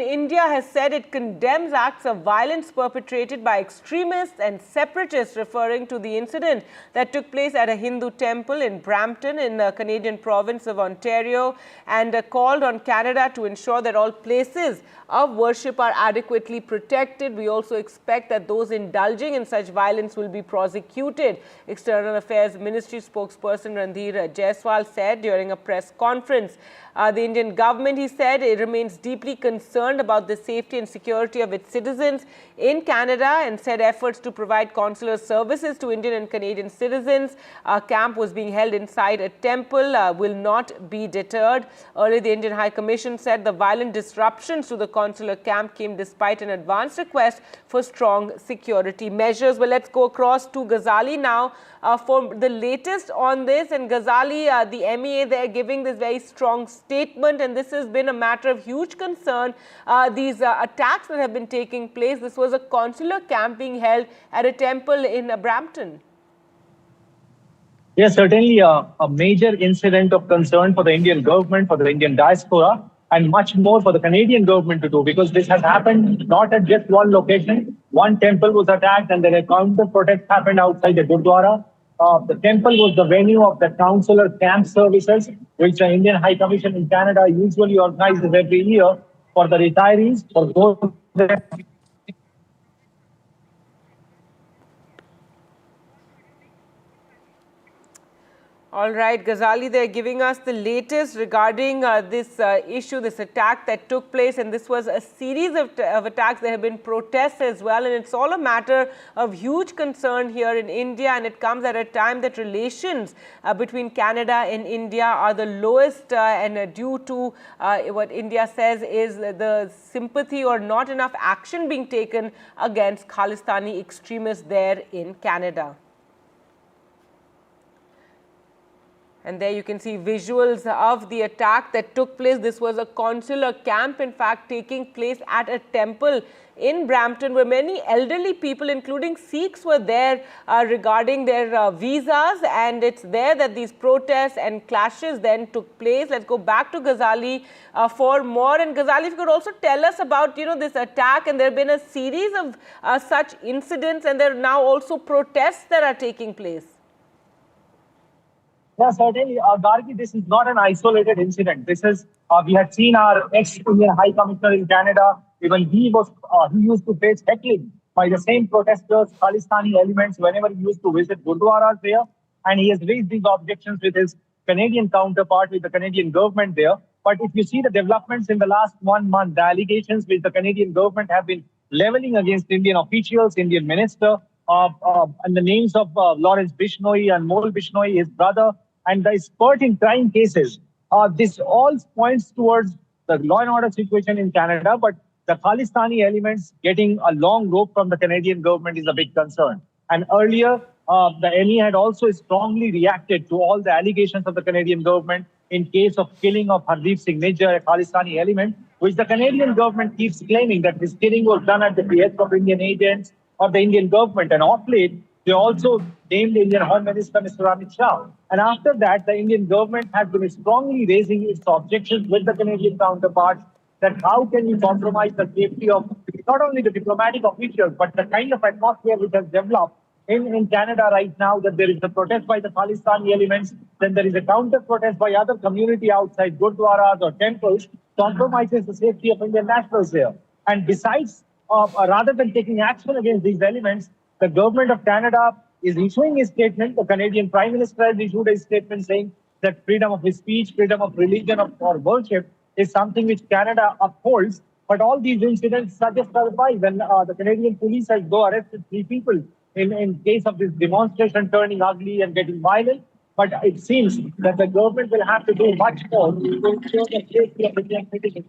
India has said it condemns acts of violence perpetrated by extremists and separatists, referring to the incident that took place at a Hindu temple in Brampton in the Canadian province of Ontario, and called on Canada to ensure that all places of worship are adequately protected. We also expect that those indulging in such violence will be prosecuted, External Affairs Ministry spokesperson Randhir Jaiswal said during a press conference. The Indian government, he said, it remains deeply concerned about the safety and security of its citizens in Canada, and said efforts to provide consular services to Indian and Canadian citizens. A camp was being held inside a temple, will not be deterred. Earlier, the Indian High Commission said the violent disruptions to the consular camp came despite an advance request for strong security measures. Well, let's go across to Ghazali now for the latest on this. And Ghazali, the MEA, they're giving this very strong statement, and this has been a matter of huge concern. These attacks that have been taking place, this was a consular camp being held at a temple in Brampton. Yes, certainly a major incident of concern for the Indian government, for the Indian diaspora, and much more for the Canadian government to do, because this has happened not at just one location. One temple was attacked, and then a counter protest happened outside the Gurdwara. The temple was the venue of the consular camp services, which the Indian High Commission in Canada usually organizes every year for the retirees, for those. All right, Ghazali, they're giving us the latest regarding this issue, this attack that took place, and this was a series of attacks. There have been protests as well, and it's all a matter of huge concern here in India, and it comes at a time that relations between Canada and India are the lowest, and due to what India says is the sympathy or not enough action being taken against Khalistani extremists there in Canada. And there you can see visuals of the attack that took place. This was a consular camp, in fact, taking place at a temple in Brampton, where many elderly people, including Sikhs, were there regarding their visas. And it's there that these protests and clashes then took place. Let's go back to Ghazali for more. And Ghazali, if you could also tell us about, this attack. And there have been a series of such incidents, and there are now also protests that are taking place. Yeah, certainly, Gargi, this is not an isolated incident. This is, we had seen our ex-Indian High Commissioner in Canada, even he used to face heckling by the same protesters, Khalistani elements, whenever he used to visit Gurdwaras there. And he has raised these objections with his Canadian counterpart, with the Canadian government there. But if you see the developments in the last 1 month, the allegations which the Canadian government have been leveling against Indian officials, Indian minister, and the names of Lawrence Bishnoi and Mol Bishnoi, his brother, and the spurt in crime cases, this all points towards the law and order situation in Canada, but the Khalistani elements getting a long rope from the Canadian government is a big concern. And earlier, the ME had also strongly reacted to all the allegations of the Canadian government in case of killing of Hardeep Singh Nijjar, a Khalistani element, which the Canadian government keeps claiming that his killing was done at the behest of Indian agents or the Indian government. And off late, they also named the Indian Home Minister, Mr. Amit Shah. And after that, the Indian government has been strongly raising its objections with the Canadian counterparts that how can you compromise the safety of not only the diplomatic officials, but the kind of atmosphere which has developed in Canada right now, that there is a protest by the Khalistani elements, then there is a counter-protest by other community outside Gurdwaras or temples, compromises the safety of Indian nationals there. And besides, rather than taking action against these elements, the government of Canada is issuing a statement. The Canadian Prime Minister has issued a statement saying that freedom of speech, freedom of religion or worship is something which Canada upholds. But all these incidents suggest otherwise. When the Canadian police has arrested 3 people in case of this demonstration turning ugly and getting violent. But it seems that the government will have to do much more to ensure the safety of Indian citizens.